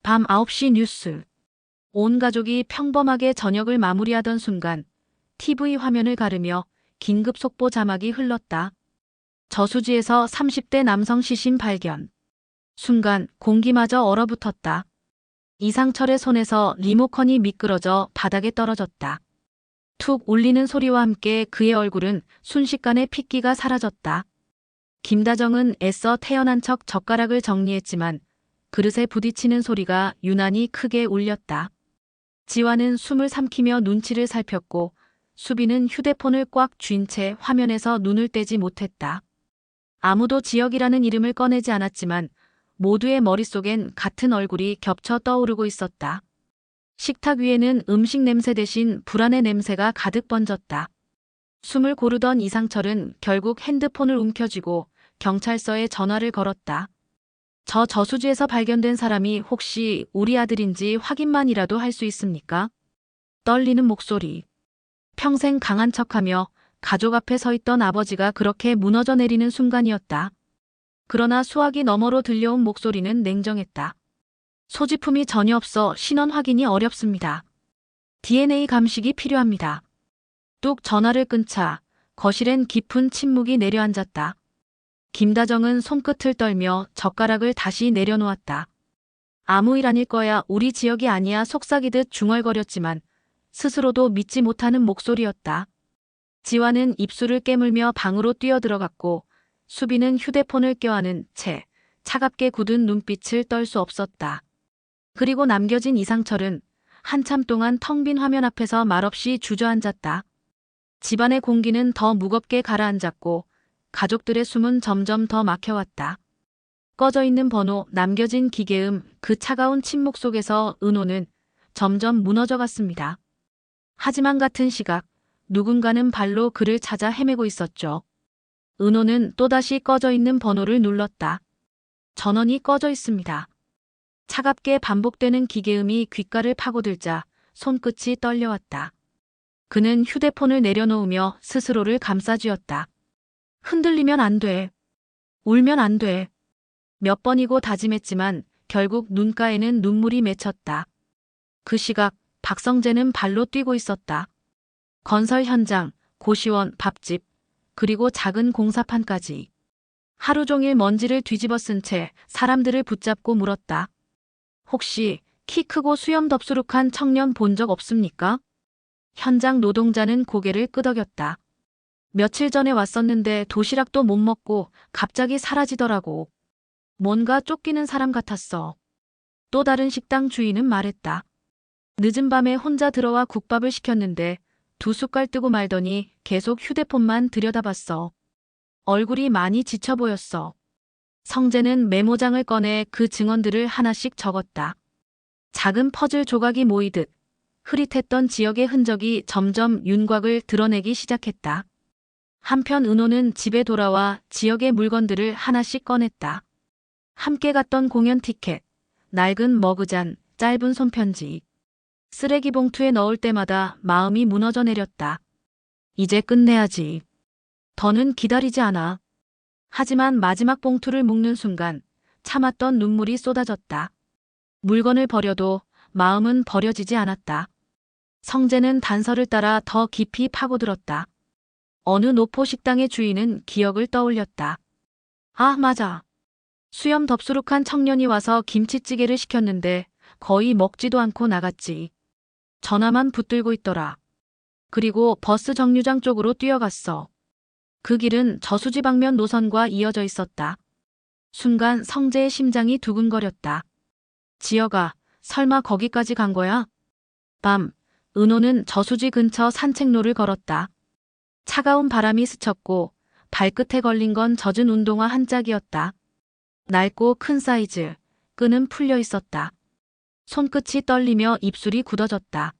밤 9시 뉴스. 온 가족이 평범하게 저녁을 마무리하던 순간 TV 화면을 가르며 긴급 속보 자막이 흘렀다. 저수지에서 30대 남성 시신 발견. 순간 공기마저 얼어붙었다. 이상철의 손에서 리모컨이 미끄러져 바닥에 떨어졌다. 툭 울리는 소리와 함께 그의 얼굴은 순식간에 핏기가 사라졌다. 김다정은 애써 태어난 척 젓가락을 정리했지만 그릇에 부딪히는 소리가 유난히 크게 울렸다. 지화는 숨을 삼키며 눈치를 살폈고 수비는 휴대폰을 꽉 쥔 채 화면에서 눈을 떼지 못했다. 아무도 지혁이라는 이름을 꺼내지 않았지만 모두의 머릿속엔 같은 얼굴이 겹쳐 떠오르고 있었다. 식탁 위에는 음식 냄새 대신 불안의 냄새가 가득 번졌다. 숨을 고르던 이상철은 결국 핸드폰을 움켜쥐고 경찰서에 전화를 걸었다. 저 저수지에서 발견된 사람이 혹시 우리 아들인지 확인만이라도 할 수 있습니까? 떨리는 목소리. 평생 강한 척하며 가족 앞에 서 있던 아버지가 그렇게 무너져 내리는 순간이었다. 그러나 수화기 너머로 들려온 목소리는 냉정했다. 소지품이 전혀 없어 신원 확인이 어렵습니다. DNA 감식이 필요합니다. 뚝 전화를 끊자 거실엔 깊은 침묵이 내려앉았다. 김다정은 손끝을 떨며 젓가락을 다시 내려놓았다. 아무 일 아닐 거야, 우리 지역이 아니야 속삭이듯 중얼거렸지만 스스로도 믿지 못하는 목소리였다. 지화는 입술을 깨물며 방으로 뛰어들어갔고 수비는 휴대폰을 껴안은 채 차갑게 굳은 눈빛을 떨 수 없었다. 그리고 남겨진 이상철은 한참 동안 텅 빈 화면 앞에서 말없이 주저앉았다. 집안의 공기는 더 무겁게 가라앉았고 가족들의 숨은 점점 더 막혀왔다. 꺼져 있는 번호, 남겨진 기계음, 그 차가운 침묵 속에서 은호는 점점 무너져갔습니다. 하지만 같은 시각, 누군가는 발로 그를 찾아 헤매고 있었죠. 은호는 또다시 꺼져 있는 번호를 눌렀다. 전원이 꺼져 있습니다. 차갑게 반복되는 기계음이 귓가를 파고들자 손끝이 떨려왔다. 그는 휴대폰을 내려놓으며 스스로를 감싸쥐었다. 흔들리면 안 돼. 울면 안 돼. 몇 번이고 다짐했지만 결국 눈가에는 눈물이 맺혔다. 그 시각 박성재는 발로 뛰고 있었다. 건설 현장, 고시원, 밥집, 그리고 작은 공사판까지. 하루 종일 먼지를 뒤집어 쓴 채 사람들을 붙잡고 물었다. 혹시 키 크고 수염 덥수룩한 청년 본 적 없습니까? 현장 노동자는 고개를 끄덕였다. 며칠 전에 왔었는데 도시락도 못 먹고 갑자기 사라지더라고. 뭔가 쫓기는 사람 같았어. 또 다른 식당 주인은 말했다. 늦은 밤에 혼자 들어와 국밥을 시켰는데 2숟갈 뜨고 말더니 계속 휴대폰만 들여다봤어. 얼굴이 많이 지쳐 보였어. 성재는 메모장을 꺼내 그 증언들을 하나씩 적었다. 작은 퍼즐 조각이 모이듯 흐릿했던 지역의 흔적이 점점 윤곽을 드러내기 시작했다. 한편 은호는 집에 돌아와 지역의 물건들을 하나씩 꺼냈다. 함께 갔던 공연 티켓, 낡은 머그잔, 짧은 손편지. 쓰레기 봉투에 넣을 때마다 마음이 무너져 내렸다. 이제 끝내야지. 더는 기다리지 않아. 하지만 마지막 봉투를 묶는 순간 참았던 눈물이 쏟아졌다. 물건을 버려도 마음은 버려지지 않았다. 성재는 단서를 따라 더 깊이 파고들었다. 어느 노포 식당의 주인은 기억을 떠올렸다. 아, 맞아. 수염 덥수룩한 청년이 와서 김치찌개를 시켰는데 거의 먹지도 않고 나갔지. 전화만 붙들고 있더라. 그리고 버스 정류장 쪽으로 뛰어갔어. 그 길은 저수지 방면 노선과 이어져 있었다. 순간 성재의 심장이 두근거렸다. 지혁아, 설마 거기까지 간 거야? 밤, 은호는 저수지 근처 산책로를 걸었다. 차가운 바람이 스쳤고 발끝에 걸린 건 젖은 운동화 한 짝이었다. 낡고 큰 사이즈, 끈은 풀려 있었다. 손끝이 떨리며 입술이 굳어졌다.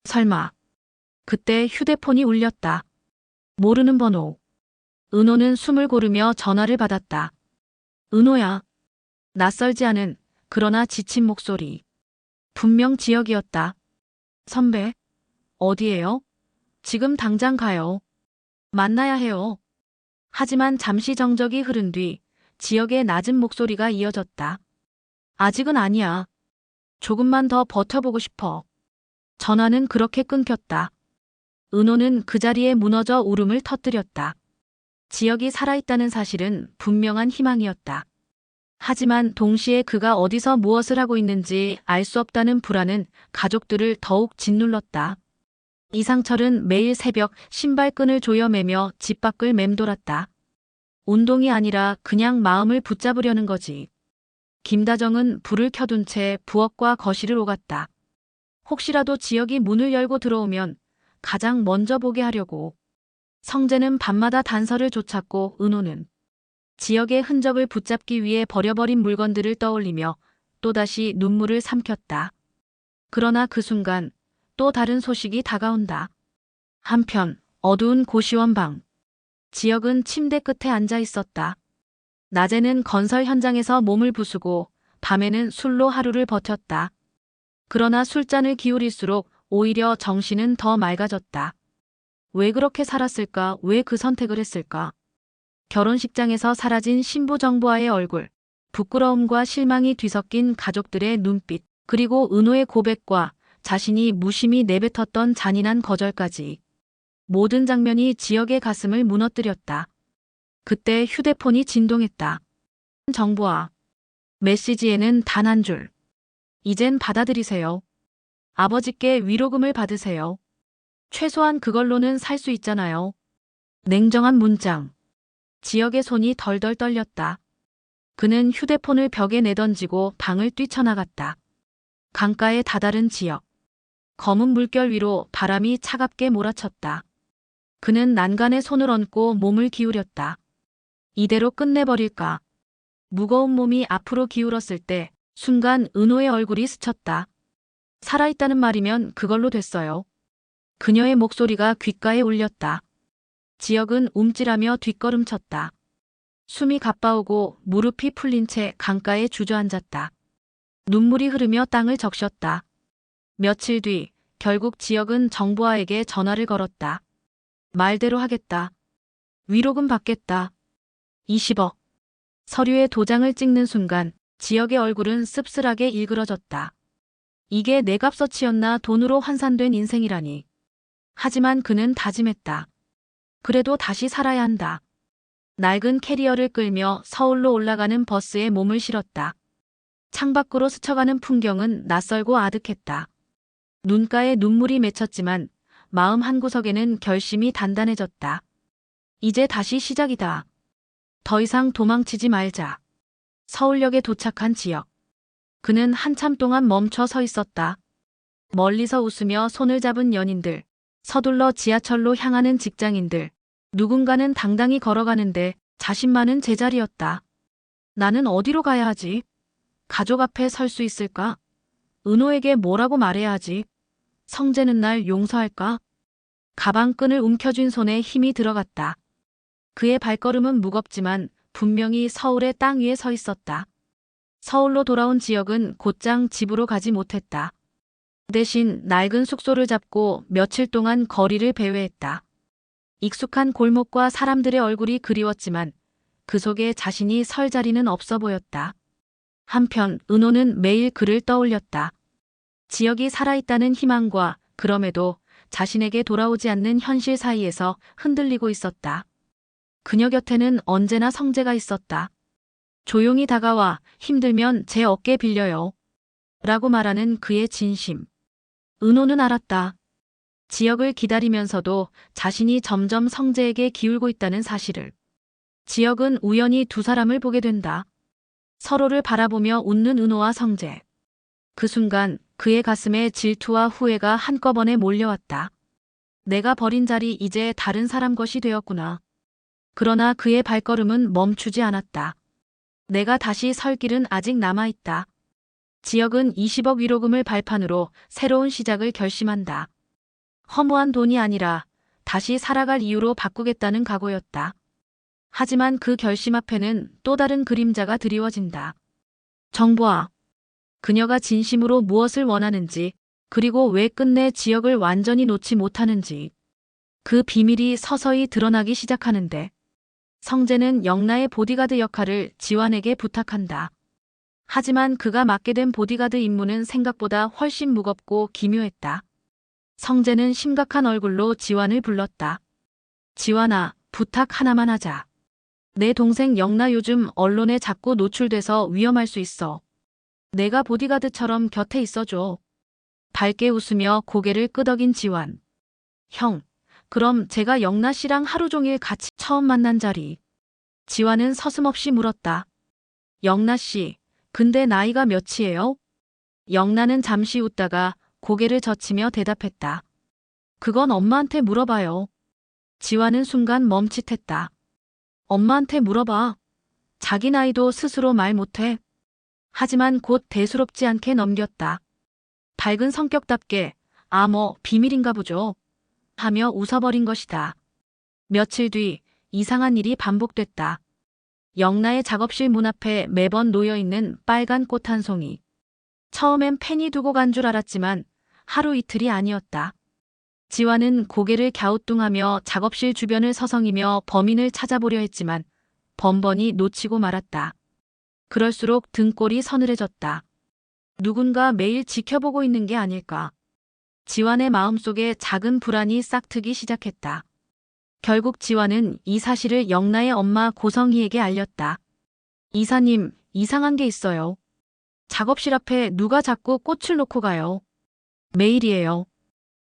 설마. 그때 휴대폰이 울렸다. 모르는 번호. 은호는 숨을 고르며 전화를 받았다. 은호야. 낯설지 않은 그러나 지친 목소리. 분명 지혁이었다. 선배. 어디에요? 지금 당장 가요. 만나야 해요. 하지만 잠시 정적이 흐른 뒤 지역의 낮은 목소리가 이어졌다. 아직은 아니야. 조금만 더 버텨보고 싶어. 전화는 그렇게 끊겼다. 은호는 그 자리에 무너져 울음을 터뜨렸다. 지역이 살아있다는 사실은 분명한 희망이었다. 하지만 동시에 그가 어디서 무엇을 하고 있는지 알 수 없다는 불안은 가족들을 더욱 짓눌렀다. 이상철은 매일 새벽 신발끈을 조여매며 집 밖을 맴돌았다. 운동이 아니라 그냥 마음을 붙잡으려는 거지. 김다정은 불을 켜둔 채 부엌과 거실을 오갔다. 혹시라도 지역이 문을 열고 들어오면 가장 먼저 보게 하려고. 성재는 밤마다 단서를 쫓았고 은호는 지역의 흔적을 붙잡기 위해 버려버린 물건들을 떠올리며 또다시 눈물을 삼켰다. 그러나 그 순간 또 다른 소식이 다가온다. 한편 어두운 고시원 방. 지역은 침대 끝에 앉아 있었다. 낮에는 건설 현장에서 몸을 부수고 밤에는 술로 하루를 버텼다. 그러나 술잔을 기울일수록 오히려 정신은 더 맑아졌다. 왜 그렇게 살았을까? 왜 그 선택을 했을까? 결혼식장에서 사라진 신부 정보아의 얼굴, 부끄러움과 실망이 뒤섞인 가족들의 눈빛, 그리고 은호의 고백과 자신이 무심히 내뱉었던 잔인한 거절까지. 모든 장면이 지역의 가슴을 무너뜨렸다. 그때 휴대폰이 진동했다. 정보아. 메시지에는 단 한 줄. 이젠 받아들이세요. 아버지께 위로금을 받으세요. 최소한 그걸로는 살 수 있잖아요. 냉정한 문장. 지역의 손이 덜덜 떨렸다. 그는 휴대폰을 벽에 내던지고 방을 뛰쳐나갔다. 강가에 다다른 지역. 검은 물결 위로 바람이 차갑게 몰아쳤다. 그는 난간에 손을 얹고 몸을 기울였다. 이대로 끝내버릴까? 무거운 몸이 앞으로 기울었을 때 순간 은호의 얼굴이 스쳤다. 살아있다는 말이면 그걸로 됐어요. 그녀의 목소리가 귓가에 울렸다. 지역은 움찔하며 뒷걸음쳤다. 숨이 가빠오고 무릎이 풀린 채 강가에 주저앉았다. 눈물이 흐르며 땅을 적셨다. 며칠 뒤 결국 지역은 정보아에게 전화를 걸었다. 말대로 하겠다. 위로금 받겠다. 20억. 서류에 도장을 찍는 순간 지역의 얼굴은 씁쓸하게 일그러졌다. 이게 내 값어치였나? 돈으로 환산된 인생이라니. 하지만 그는 다짐했다. 그래도 다시 살아야 한다. 낡은 캐리어를 끌며 서울로 올라가는 버스에 몸을 실었다. 창밖으로 스쳐가는 풍경은 낯설고 아득했다. 눈가에 눈물이 맺혔지만 마음 한구석에는 결심이 단단해졌다. 이제 다시 시작이다. 더 이상 도망치지 말자. 서울역에 도착한 지역. 그는 한참 동안 멈춰 서 있었다. 멀리서 웃으며 손을 잡은 연인들, 서둘러 지하철로 향하는 직장인들, 누군가는 당당히 걸어가는데 자신만은 제자리였다. 나는 어디로 가야 하지? 가족 앞에 설 수 있을까? 은호에게 뭐라고 말해야 하지? 성재는 날 용서할까? 가방끈을 움켜쥔 손에 힘이 들어갔다. 그의 발걸음은 무겁지만 분명히 서울의 땅 위에 서 있었다. 서울로 돌아온 지역은 곧장 집으로 가지 못했다. 대신 낡은 숙소를 잡고 며칠 동안 거리를 배회했다. 익숙한 골목과 사람들의 얼굴이 그리웠지만 그 속에 자신이 설 자리는 없어 보였다. 한편 은호는 매일 그를 떠올렸다. 지역이 살아있다는 희망과 그럼에도 자신에게 돌아오지 않는 현실 사이에서 흔들리고 있었다. 그녀 곁에는 언제나 성재가 있었다. 조용히 다가와 힘들면 제 어깨 빌려요. 라고 말하는 그의 진심. 은호는 알았다. 지역을 기다리면서도 자신이 점점 성재에게 기울고 있다는 사실을. 지역은 우연히 두 사람을 보게 된다. 서로를 바라보며 웃는 은호와 성재. 그 순간 그의 가슴에 질투와 후회가 한꺼번에 몰려왔다. 내가 버린 자리 이제 다른 사람 것이 되었구나. 그러나 그의 발걸음은 멈추지 않았다. 내가 다시 설 길은 아직 남아있다. 지역은 20억 위로금을 발판으로 새로운 시작을 결심한다. 허무한 돈이 아니라 다시 살아갈 이유로 바꾸겠다는 각오였다. 하지만 그 결심 앞에는 또 다른 그림자가 드리워진다. 정보아. 그녀가 진심으로 무엇을 원하는지, 그리고 왜 끝내 지역을 완전히 놓지 못하는지. 그 비밀이 서서히 드러나기 시작하는데 성재는 영나의 보디가드 역할을 지완에게 부탁한다. 하지만 그가 맡게 된 보디가드 임무는 생각보다 훨씬 무겁고 기묘했다. 성재는 심각한 얼굴로 지환을 불렀다. 지환아, 부탁 하나만 하자. 내 동생 영나 요즘 언론에 자꾸 노출돼서 위험할 수 있어. 내가 보디가드처럼 곁에 있어줘. 밝게 웃으며 고개를 끄덕인 지환. 형, 그럼 제가 영나 씨랑 하루 종일 같이 처음 만난 자리. 지환은 서슴없이 물었다. 영나 씨, 근데 나이가 몇이에요? 영나는 잠시 웃다가 고개를 젖히며 대답했다. 그건 엄마한테 물어봐요. 지환은 순간 멈칫했다. 엄마한테 물어봐. 자기 나이도 스스로 말 못해. 하지만 곧 대수롭지 않게 넘겼다. 밝은 성격답게 비밀인가 보죠. 하며 웃어버린 것이다. 며칠 뒤 이상한 일이 반복됐다. 영나의 작업실 문 앞에 매번 놓여있는 빨간 꽃 한 송이. 처음엔 팬이 두고 간 줄 알았지만 하루 이틀이 아니었다. 지환은 고개를 갸우뚱하며 작업실 주변을 서성이며 범인을 찾아보려 했지만 번번이 놓치고 말았다. 그럴수록 등골이 서늘해졌다. 누군가 매일 지켜보고 있는 게 아닐까. 지환의 마음속에 작은 불안이 싹트기 시작했다. 결국 지환은 이 사실을 영나의 엄마 고성희에게 알렸다. 이사님, 이상한 게 있어요. 작업실 앞에 누가 자꾸 꽃을 놓고 가요. 매일이에요.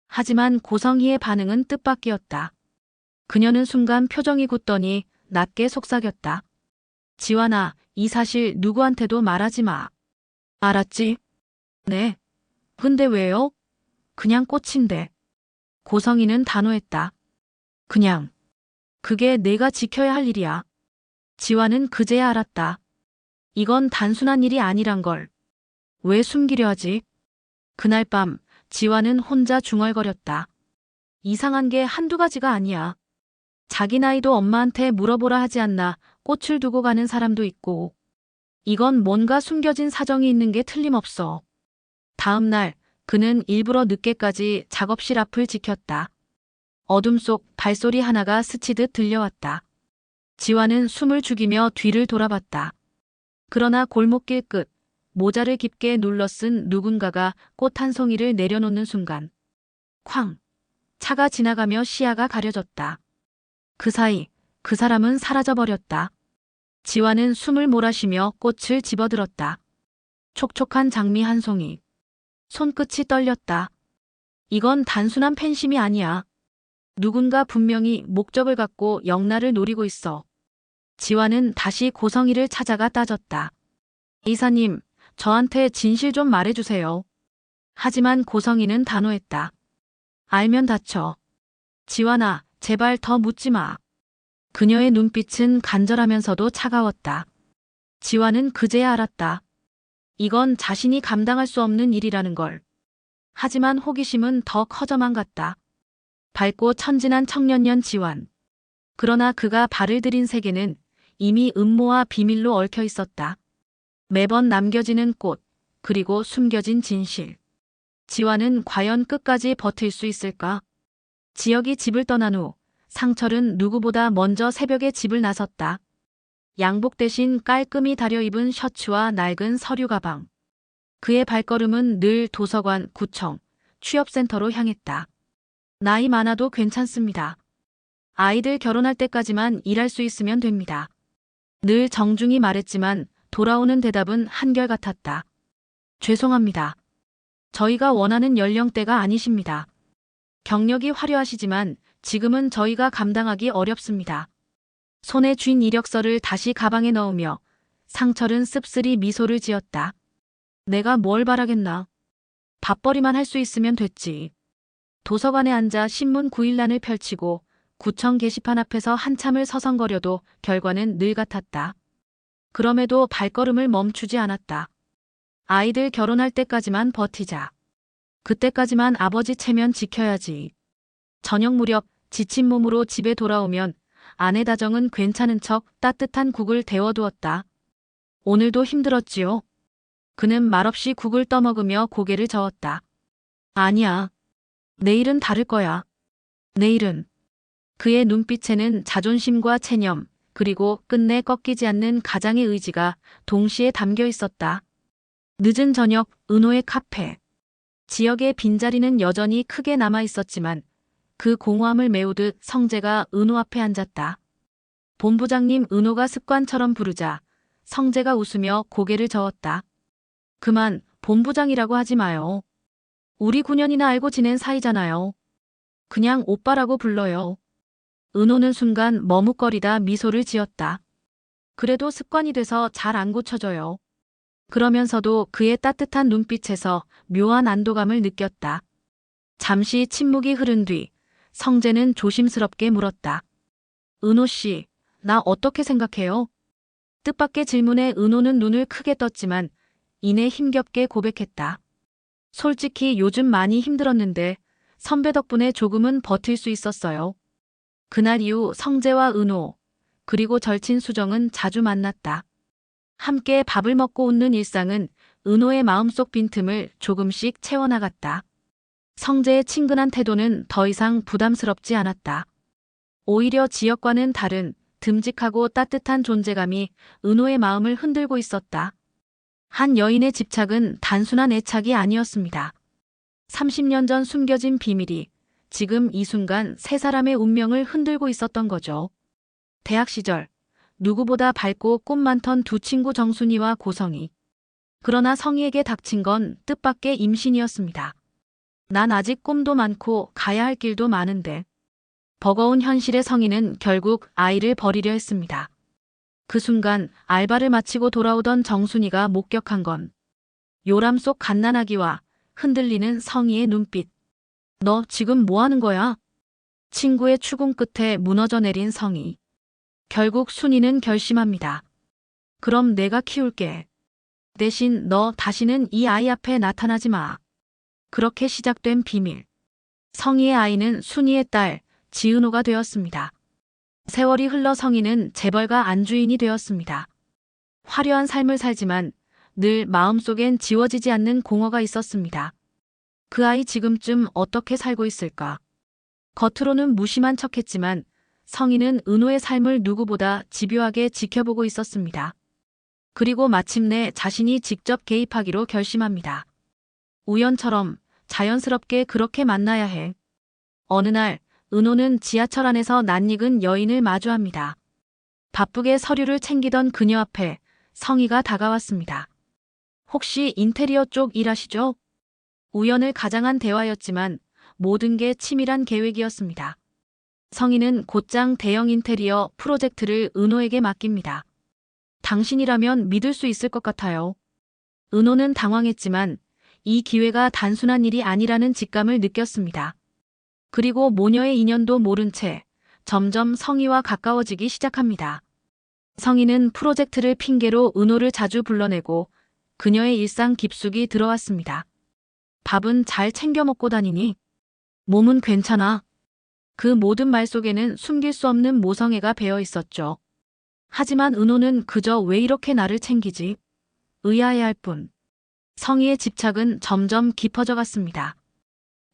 하지만 고성희의 반응은 뜻밖이었다. 그녀는 순간 표정이 굳더니 낮게 속삭였다. 지환아, 이 사실 누구한테도 말하지 마. 알았지? 네. 근데 왜요? 그냥 꽃인데. 고성희는 단호했다. 그냥. 그게 내가 지켜야 할 일이야. 지환은 그제야 알았다. 이건 단순한 일이 아니란 걸. 왜 숨기려 하지? 그날 밤 지환은 혼자 중얼거렸다. 이상한 게 한두 가지가 아니야. 자기 나이도 엄마한테 물어보라 하지 않나 꽃을 두고 가는 사람도 있고. 이건 뭔가 숨겨진 사정이 있는 게 틀림없어. 다음 날 그는 일부러 늦게까지 작업실 앞을 지켰다. 어둠 속 발소리 하나가 스치듯 들려왔다. 지환은 숨을 죽이며 뒤를 돌아봤다. 그러나 골목길 끝, 모자를 깊게 눌러 쓴 누군가가 꽃 한 송이를 내려놓는 순간 쾅! 차가 지나가며 시야가 가려졌다. 그 사이 그 사람은 사라져버렸다. 지환은 숨을 몰아쉬며 꽃을 집어들었다. 촉촉한 장미 한 송이. 손끝이 떨렸다. 이건 단순한 팬심이 아니야. 누군가 분명히 목적을 갖고 영나를 노리고 있어. 지환은 다시 고성희를 찾아가 따졌다. 이사님, 저한테 진실 좀 말해주세요. 하지만 고성희는 단호했다. 알면 다쳐. 지환아, 제발 더 묻지 마. 그녀의 눈빛은 간절하면서도 차가웠다. 지환은 그제야 알았다. 이건 자신이 감당할 수 없는 일이라는 걸. 하지만 호기심은 더 커져만 갔다. 밝고 천진한 청년년 지환. 그러나 그가 발을 들인 세계는 이미 음모와 비밀로 얽혀 있었다. 매번 남겨지는 꽃, 그리고 숨겨진 진실. 지환은 과연 끝까지 버틸 수 있을까? 지혁이 집을 떠난 후 상철은 누구보다 먼저 새벽에 집을 나섰다. 양복 대신 깔끔히 다려입은 셔츠와 낡은 서류 가방. 그의 발걸음은 늘 도서관, 구청, 취업센터로 향했다. 나이 많아도 괜찮습니다. 아이들 결혼할 때까지만 일할 수 있으면 됩니다. 늘 정중히 말했지만 돌아오는 대답은 한결같았다. 죄송합니다. 저희가 원하는 연령대가 아니십니다. 경력이 화려하시지만 지금은 저희가 감당하기 어렵습니다. 손에 쥔 이력서를 다시 가방에 넣으며 상철은 씁쓸히 미소를 지었다. 내가 뭘 바라겠나. 밥벌이만 할 수 있으면 됐지. 도서관에 앉아 신문 구일란을 펼치고 구청 게시판 앞에서 한참을 서성거려도 결과는 늘 같았다. 그럼에도 발걸음을 멈추지 않았다. 아이들 결혼할 때까지만 버티자. 그때까지만 아버지 체면 지켜야지. 저녁 무렵 지친 몸으로 집에 돌아오면 아내 다정은 괜찮은 척 따뜻한 국을 데워두었다. 오늘도 힘들었지요? 그는 말없이 국을 떠먹으며 고개를 저었다. 아니야. 내일은 다를 거야. 내일은. 그의 눈빛에는 자존심과 체념, 그리고 끝내 꺾이지 않는 가장의 의지가 동시에 담겨 있었다. 늦은 저녁 은호의 카페. 지역의 빈자리는 여전히 크게 남아 있었지만 그 공허함을 메우듯 성재가 은호 앞에 앉았다. 본부장님, 은호가 습관처럼 부르자 성재가 웃으며 고개를 저었다. 그만 본부장이라고 하지 마요. 우리 9년이나 알고 지낸 사이잖아요. 그냥 오빠라고 불러요. 은호는 순간 머뭇거리다 미소를 지었다. 그래도 습관이 돼서 잘 안 고쳐져요. 그러면서도 그의 따뜻한 눈빛에서 묘한 안도감을 느꼈다. 잠시 침묵이 흐른 뒤 성재는 조심스럽게 물었다. 은호 씨, 나 어떻게 생각해요? 뜻밖의 질문에 은호는 눈을 크게 떴지만 이내 힘겹게 고백했다. 솔직히 요즘 많이 힘들었는데 선배 덕분에 조금은 버틸 수 있었어요. 그날 이후 성재와 은호, 그리고 절친 수정은 자주 만났다. 함께 밥을 먹고 웃는 일상은 은호의 마음속 빈틈을 조금씩 채워나갔다. 성재의 친근한 태도는 더 이상 부담스럽지 않았다. 오히려 지역과는 다른 듬직하고 따뜻한 존재감이 은호의 마음을 흔들고 있었다. 한 여인의 집착은 단순한 애착이 아니었습니다. 30년 전 숨겨진 비밀이 지금 이 순간 세 사람의 운명을 흔들고 있었던 거죠. 대학 시절 누구보다 밝고 꿈 많던 두 친구 정순이와 고성이. 그러나 성희에게 닥친 건 뜻밖의 임신이었습니다. 난 아직 꿈도 많고 가야 할 길도 많은데. 버거운 현실의 성희는 결국 아이를 버리려 했습니다. 그 순간 알바를 마치고 돌아오던 정순이가 목격한 건 요람 속 갓난아기와 흔들리는 성희의 눈빛. 너 지금 뭐 하는 거야? 친구의 추궁 끝에 무너져 내린 성희. 결국 순이는 결심합니다. 그럼 내가 키울게. 대신 너 다시는 이 아이 앞에 나타나지 마. 그렇게 시작된 비밀. 성희의 아이는 순이의 딸 지은호가 되었습니다. 세월이 흘러 성희는 재벌가 안주인이 되었습니다. 화려한 삶을 살지만 늘 마음속엔 지워지지 않는 공허가 있었습니다. 그 아이 지금쯤 어떻게 살고 있을까? 겉으로는 무심한 척했지만 성희는 은호의 삶을 누구보다 집요하게 지켜보고 있었습니다. 그리고 마침내 자신이 직접 개입하기로 결심합니다. 우연처럼 자연스럽게 그렇게 만나야 해. 어느 날 은호는 지하철 안에서 낯익은 여인을 마주합니다. 바쁘게 서류를 챙기던 그녀 앞에 성희가 다가왔습니다. 혹시 인테리어 쪽 일하시죠? 우연을 가장한 대화였지만 모든 게 치밀한 계획이었습니다. 성희는 곧장 대형 인테리어 프로젝트를 은호에게 맡깁니다. 당신이라면 믿을 수 있을 것 같아요. 은호는 당황했지만 이 기회가 단순한 일이 아니라는 직감을 느꼈습니다. 그리고 모녀의 인연도 모른 채 점점 성희와 가까워지기 시작합니다. 성희는 프로젝트를 핑계로 은호를 자주 불러내고 그녀의 일상 깊숙이 들어왔습니다. 밥은 잘 챙겨 먹고 다니니? 몸은 괜찮아? 그 모든 말 속에는 숨길 수 없는 모성애가 배어 있었죠. 하지만 은호는 그저 왜 이렇게 나를 챙기지? 의아해할 뿐. 성희의 집착은 점점 깊어져 갔습니다.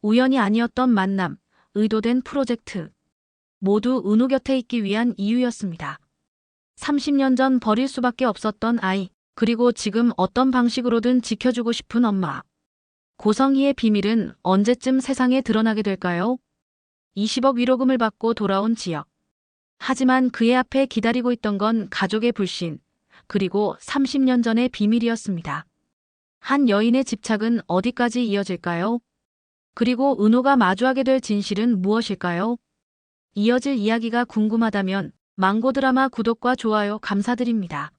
우연이 아니었던 만남, 의도된 프로젝트. 모두 은호 곁에 있기 위한 이유였습니다. 30년 전 버릴 수밖에 없었던 아이, 그리고 지금 어떤 방식으로든 지켜주고 싶은 엄마. 고성희의 비밀은 언제쯤 세상에 드러나게 될까요? 20억 위로금을 받고 돌아온 지역. 하지만 그의 앞에 기다리고 있던 건 가족의 불신, 그리고 30년 전의 비밀이었습니다. 한 여인의 집착은 어디까지 이어질까요? 그리고 은호가 마주하게 될 진실은 무엇일까요? 이어질 이야기가 궁금하다면 망고 드라마 구독과 좋아요 감사드립니다.